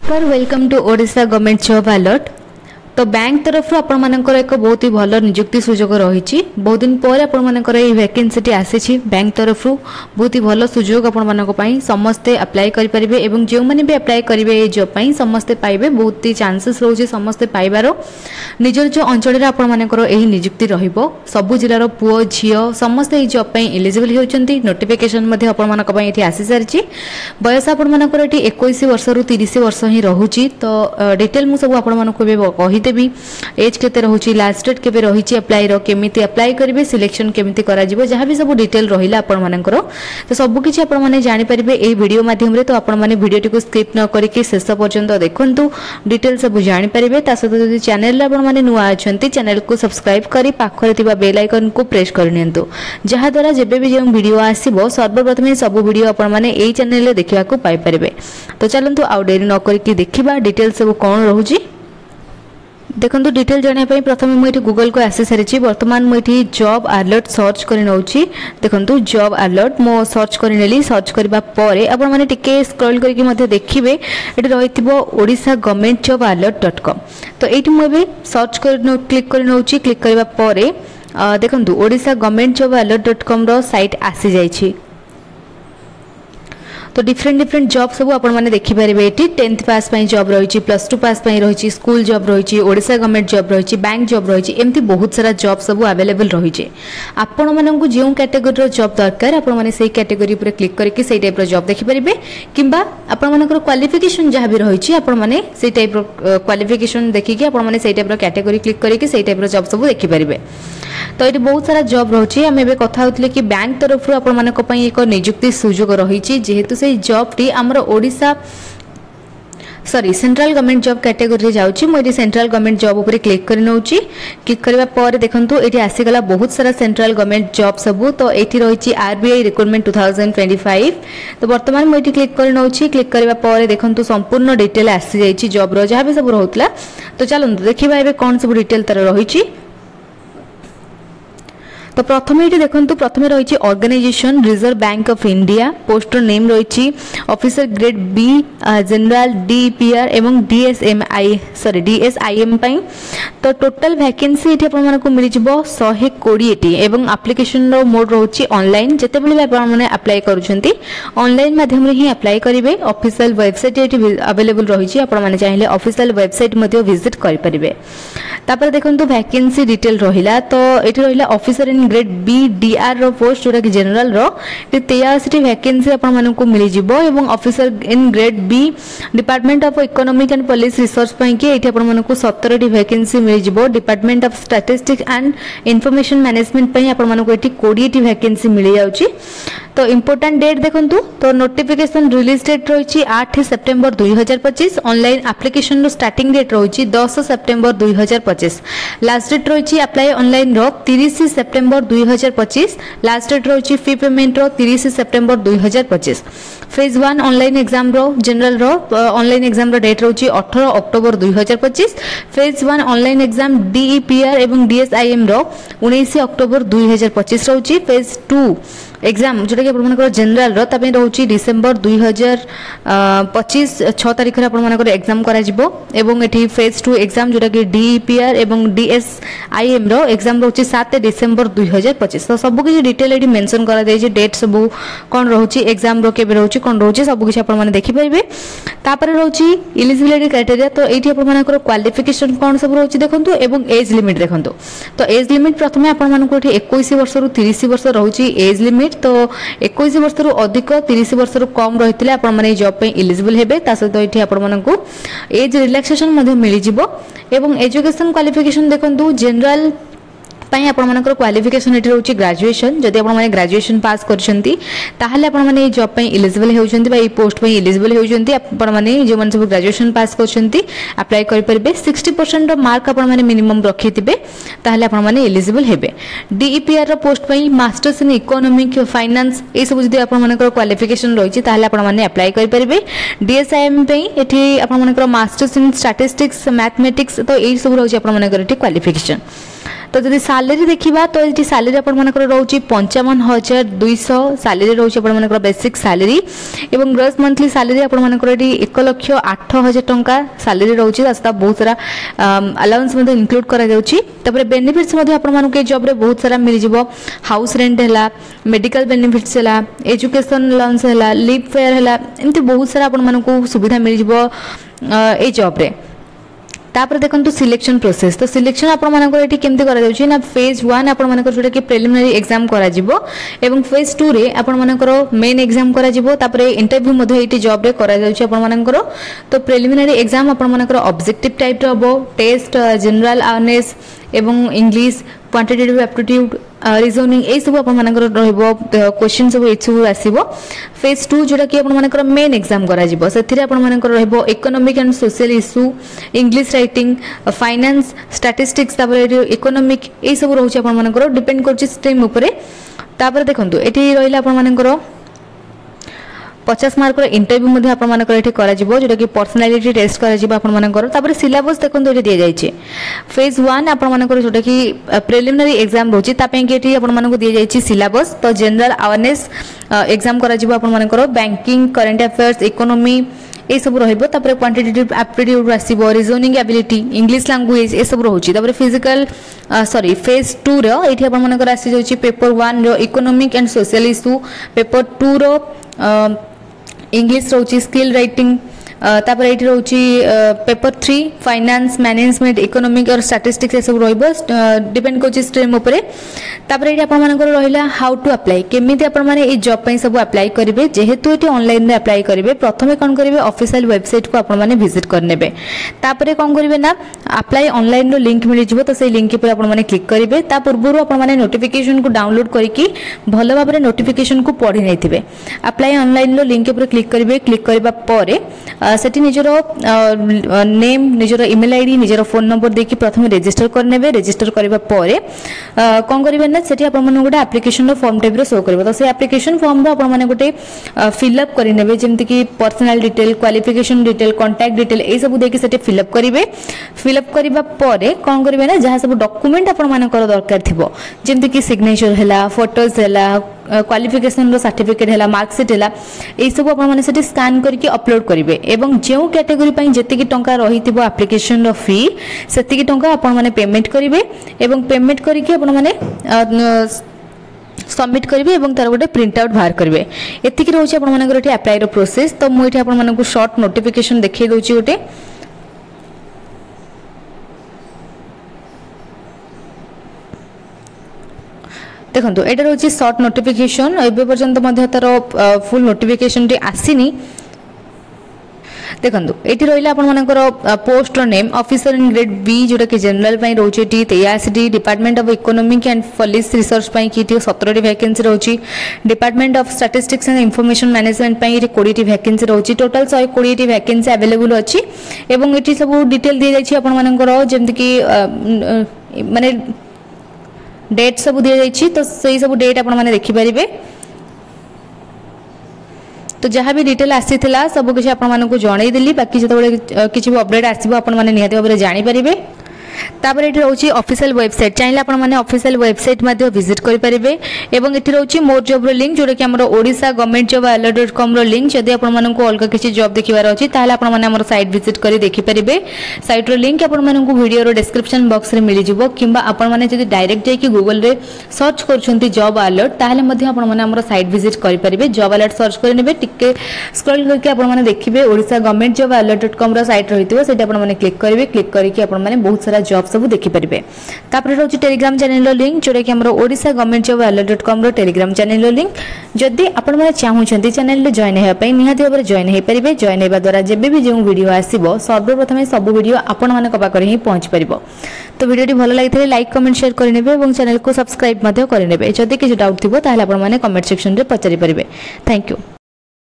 Sir welcome to Odisha government job alert. तो bank तरफ आपर एक बहुत ही भल निजुक्ति सुजोग रही बहुत दिन पर आपर ये वैकेंसी आसी बैंक तरफ बहुत ही भल सुजोग आपण समस्ते अप्लाई करेंगे और जो मैंने भी अप्लाई करेंगे ये जॉब पाई समस्ते पाइबे बहुत ही चांसेस रोचे समस्ते पाइबार निजर जो अंचल आपर यही निजुक्ति रहिबो सबु जिलार पुओ झील समस्ते ये जॉब पाई एलिजिबल होती नोटिफिकेशन ये आसी सारी बयस आपर ये 21 वर्ष रु 30 वर्ष ही रोचे। तो डिटेल मुझे सब आपको भी एज केते रहुची लास्ट डेट केबे रहिची अप्लाई रो केमिति अप्लाई करिवे सिलेक्शन केमिति करा जिवो जहां भी सब डिटेल रहिला आपण मानकर तो सब किछि आपण माने जानि परिबे ए वीडियो माध्यम रे। तो आपण माने वीडियो को स्किप न करिके शेष पर्यंत देखंतु डिटेल सब जानि परिबे। ता सहित जदि चैनल रे आपण माने नुआ अछंती चैनल को सब्सक्राइब करी पाखरे थिबा बेल आइकन को प्रेस कर नियंतु जहां द्वारा जेबे भी जो वीडियो आसीबो सर्वप्रथम सब वीडियो आपण माने एई चैनल रे देखिबा को पाई परिबे। तो चलंतु आउ देरी न करिके देखिबा डिटेल सब कोन रहुची। देखो डिटेल जाना प्रथम मुझे गूगल को आसी सारी बर्तमान मुझे जॉब अलर्ट सर्च कर नौची। देखो जॉब अलर्ट मो सर्च कर सर्च करने पर आपने टिके स्क्रॉल करके देखिए ये रही ओडिशा गवर्नमेंट जॉब अलर्ट.com। तो ये मुझे सर्च कर क्लिक कर नौची क्लिक करने पर देखो ओडिशा गवर्नमेंट जॉब अलर्ट.com रो साइट आसी जाइए। तो डिफरेंट जॉब सब आपण माने देखि परिबे एटी 10th पास पई जॉब रही +2 पास पई रही स्कूल जॉब रही ओडिशा गवर्नमेंट जॉब रही बैंक जॉब रही एमती बहुत सारा जॉब सब अवेलेबल रही आपण माननकु जो कैटेगरी रो जॉब दरकार आपण माने सेही कैटेगरी पर क्लिक करके सेही टाइप रो जॉब देखि परिबे किबा आपण मानकर क्वालिफिकेशन जहां भी रही आपण माने सेही टाइप रो क्वालिफिकेशन देखि आपण माने सेही टाइप रो कैटेगरी क्लिक करके सेही टाइप रो जॉब सब देखि परिबे। तो ये बहुत सारा जॉब रही आम ए कथा होते कि बैंक तरफ आपण एक निजुक्ति सुजोग रही जेहेतु से जॉब टी आमर Odisha sorry central government job category जाऊँगी मुझे सेंट्रल गवर्नमेंट जॉब उपर क्लिक कर नौची क्लिक करने पर देखो ये आसीगला बहुत सारा सेंट्रल गवर्नमेंट जॉब सबू। तो ये रही RBI रिक्रुटमेंट 2025। तो बर्तमान मुझे क्लिक कर नौची क्लिक करने पर देखो संपूर्ण डिटेल आसी जाइए जॉब रो जहाँ भी सब रोला। तो चलते देखा ए कौन सब डिटेल तार रही। तो प्रथम ये देखो प्रथम रही organisation reserve bank of India poster name रही officer grade B general DPR एवं DSIM पाई। तो टोटल वैकेंसी ये आपको मिल 120 एवं एप्लिकेशन मोड रोचे ऑनलाइन जिते भी अप्लाई करुँच ऑनलाइन माध्यम ही अप्लाई करेंगे। ऑफिशियल वेबसाइट ये अवेलेबल रही आपने चाहिए ऑफिशियल वेबसाइट विजिट करेंगे। तापर देखो वैकेंसी डिटेल रहा। तो ये रहा officer in grade B DR रो पोस्ट जोटा कि जनरल रो 83 वैकेंसी आपको मिल जाव। Officer in grade B department of economic and policy research ये आपको 17 वैकेंसी मिल जाव। Department of statistics and information management आपको ये 20 वैकेंसी मिल जाऊँगी। तो इंपोर्टेंट डेट देखो तो नोटिफिकेशन रिलीज डेट रही 8 सेप्टेम्बर 2025। ऑनलाइन एप्लिकेशन रो स्टार्टिंग डेट रही 10 सेप्टेम्बर 2025। लास्ट डेट रही अप्लाई ऑनलाइन रो 30 सेप्टेम्बर 2025। लास्ट डेट रही फी पेमेंट रो 30 सेप्टेम्बर 2025। फेज 1 ऑनलाइन एग्जाम रो जनरल रो ऑनलाइन एग्जाम रो डेट रही 18 October 2025। Phase 1 online exam DEPR एवं DSIM रो 19 October 2025 रही। Phase 2 exam जोटा कि आप general रोचे डिसेम्बर 2025 6 तारिख एग्जाम कर फेज 2 एग्जाम जोटा कि DEPR एवं DSIM रो एग्जाम रोचे 7 डिसेम्बर 2025। तो सबकि डिटेल ये मेंशन कर डेट सब कौन रोचे एग्जाम रो केबे रोचे कौन रोचे सबकि आप देखिपारे। तापर रोचे इलिजिबिलिटी क्राइटेरिया। तो ये आपर क्वालिफिकेशन कौन सब रोचे देखो एवं एज लिमिट देखो। तो एज लिमिट प्रथम आपको 21 वर्ष रु 30 वर्ष रोचे एज लिमिट। तो 21 वर्ष रु अधिक 30 वर्ष रु कम रही आपने जॉब इलिजिबल हेबे। ता सहित ये आपको एज रिलैक्सेशन मिल जाव। एजुकेशन क्वालिफिकेशन देखो जनरल आपंकर क्वालिफिकेशन ये रोचे ग्रेजुएशन जदि आपने ग्रेजुएशन पास करछंती ताहले आपने जॉब इलिजिबल होउछंती पोस्ट इलिजिबल होउछंती आपने जो सब ग्रेजुएशन पास करछंती अप्लाई कर परिबे। 60% मार्क आपने मिनिमम रखिथिबे ताहले आपने इलिजिबल हेबे। DEPR post masters in economic finance ये सब जदि आपंकर क्वालिफिकेशन रही ताहले आपने अप्लाई कर परिबे। DSIM एठी आपंकर मास्टर्स इन स्टैटिस्टिक्स मैथमेटिक्स। तो ये सब रही आपंकर क्वालिफिकेशन। तो जदि सैलरी देखा तो ये सैलरी आपर रोचे 55,200 सैलरी रोचे आपर बेसिक सैलरी एवं ग्रॉस मंथली सैलरी आपर 1,08,000 टंका सैलरी रोचे सहित बहुत सारा अलाउंस इनक्लूड कर बेनिफिट्स आपको जॉब रे बहुत सारा मिल जाव हाउस रेंट है मेडिकल बेनिफिट्स है एजुकेशन लोन्स है लीव फेयर है एमती बहुत सारा आपको सुविधा मिल जाव ए जॉब रे। तापर देखो सिलेक्शन प्रोसेस तो सिलेक्शन आपमती करा फेज 1 आप जोटा कि प्रिलिमिनरी एग्जाम करा फेज 2 रे आपमकर मेन एग्जाम करा इंटरव्यू ये जॉब रे करा तो प्रिलिमिनरी एग्जाम आपमकर ऑब्जेक्टिव टाइप रो टेस्ट जनरल अवेयरनेस एवं इंग्लिश क्वांटिटेटिव एप्टीट्यूड रिजनिंग ये सब क्वेश्चन सब ये आसो फेज 2 जोटा कि आप मेन एग्जाम करा economic and social issue English writing finance statistics economic ये सब रोचे आप डिपेंड कर स्ट्रीम उपरे। तापर देखंतु एठी रहिला आपमनकर 50 मार्क इंटरव्यू जोटा कि पर्सनालीटी टेस्ट कर सिलेबस देखो ये दि जाए फेज 1 आपर जोटा कि प्रिलिमिनरी एग्जाम रोचे आपको दि जाए सिलेबस तो जनरल अवेयरनेस एग्जाम कर बैंकिंग करेंट अफेयर्स इकोनॉमी ये सब रही क्वांटिटेटिव एप्टीट्यूड आसो रिजनिंग एबिलिटी इंग्लिश लैंग्वेज ये सब रोचे फिजिकल सॉरी फेज 2 ये आपर आसी जाऊँगी पेपर 1 रो economic and social issue paper 2 रो इंग्लिश रोची स्किल राइटिंग तापर ये रोची पेपर 3 फाइनेंस मैनेजमेंट इकोनॉमिक और स्टैटिस्टिक्स ये सब डिपेंड कर स्ट्रीम उपरे। तापर ये आपमनकर रहिला हाउ टू अप्लाई केमिति आपण माने ए जॉब पई सब अप्लाई करिवे जेहेतु एटी ऑनलाइन रे अप्लाई करिवे प्रथमे कोन करिवे ऑफिशियल वेबसाइट को आपण माने विजिट करनेबे तापर कोन करिवे ना अप्लाई ऑनलाइन रो लिंक मिलि जिवो तो से लिंक पर आपण माने क्लिक करिवे ता पूर्वरु आपण माने नोटिफिकेशन को डाउनलोड करिकि भलो भाबरे नोटिफिकेशन को पढि नैथिबे अप्लाई ऑनलाइन रो लिंक पर क्लिक करिवे क्लिक करबा परे सेठी निजरो नेम निजरो ईमेल आईडी निजरो फोन नंबर देकी प्रथमे रजिस्टर करनेबे रजिस्टर करबा परे कोन करिवे ना सेठी आपण माने गोटे एप्लिकेशन रो फॉर्म टाइप रो शो करबो तो से एप्लिकेशन फॉर्म रो आपण माने गोटे फिल अप करिनेबे जेमति कि personal detail qualification detail contact detail ए सब देकी सेठी फिल अप करिवे फिल अप करबा परे कोन करिवे ना जहा सब डॉक्यूमेंट आपण माने कर दरकार थिबो जेमति कि सिग्नेचर हैला फोटोज हैला क्वालिफिकेशन रो सर्टिफिकेट हैला मार्कशीट हैला ए सब आपण माने सेठी स्कैन करके अपलोड करिवे एवं जो कैटेगरी पई जति कि टंका रहितिबो एप्लिकेशन रो फी सेति कि टंका आपण माने पेमेंट करिवे एवं पेमेंट करके आपण माने सबमिट करेंगे और तार गोटे प्रिंट आउट बाहर करेंगे एतिक रोचे आपण मानकर एठी अप्लाई रो प्रोसेस तो मुझे आपण मानकु शॉर्ट नोटिफिकेशन देखै दोची गोटे देखो एटा रोचे शॉर्ट नोटिफिकेशन एबे पर्यंत मध्य तार फुल नोटिफिकेशन टी आसीनी देखो ये रहा आपर post name officer in grade B जोटा कि जनरल रोचे 83 department of economic and policy research कि 17 वैकेंसी रोची department of statistics and information management 20 vacancy रोची टोटल 120 वैकेंसी अवेलेबल अच्छी एवं ये सब डिटेल दी जाइए आपर जमती कि माने डेट सब दी जाइए तो सही सब डेट आप देखिपारे तो जहाँ भी डिटेल आसी सब किसी आपको जनईदेली बाकी जो किसी भी अपडेट आसो आपने निहत भाव में जानीपारे तापर ये रोचे ऑफिशियल वेबसाइट चाहिए आपने ऑफिशियल वेबसाइट विजिट करेंगे एवं ये रोचे मोर जॉब रो लिंक जोटा कि ओडिशा गवर्नमेंट जॉब alert.com रो लिंक जदि आपको अलग किसी जॉब देखिबार अच्छी आपने साइट विजिट कर देखिपारे साइट रो लिंक आपको वीडियो रो डिस्क्रिप्शन बॉक्स रे मिल जिवो किंबा आपने जदि डायरेक्ट जाकि गूगल रे सर्च करछंती जॉब अलर्ट ताहले मध्ये आपने साइट विजिट करेंगे जॉब अलर्ट सर्च करेंगे टिके स्क्रॉल करके आपने देखिए ओडिशा गवर्नमेंट जॉब alert.com रो साइट रही से आपने क्लिक करेंगे क्लिक करके आपने बहुत सारा जॉब सब देखिपारे तापर रोचे टेलीग्राम चैनल लिंक जोटा कि ओडिशा गवर्नमेंट जॉब alert.com रो टेलीग्राम चैनल लिंक जदि आपण माने चाहूछंती चैनल रे जॉइन हेबा पई निहाती भाबरे जॉइन हे परिबे जॉइन हेबा द्वारा जेबे भी जो वीडियो आसीबो सर्वप्रथम सब वीडियो आपण माने कबा करे ही पहुंच परिबो तो वीडियो भल लगी लाइक कमेंट शेयर करनेबे और चैनल को सब्सक्राइब मध्य करनेबे जदि किछ डाउट थिबो ताहले आपण माने कमेंट सेक्शन रे पचारि परिबे थैंक यू।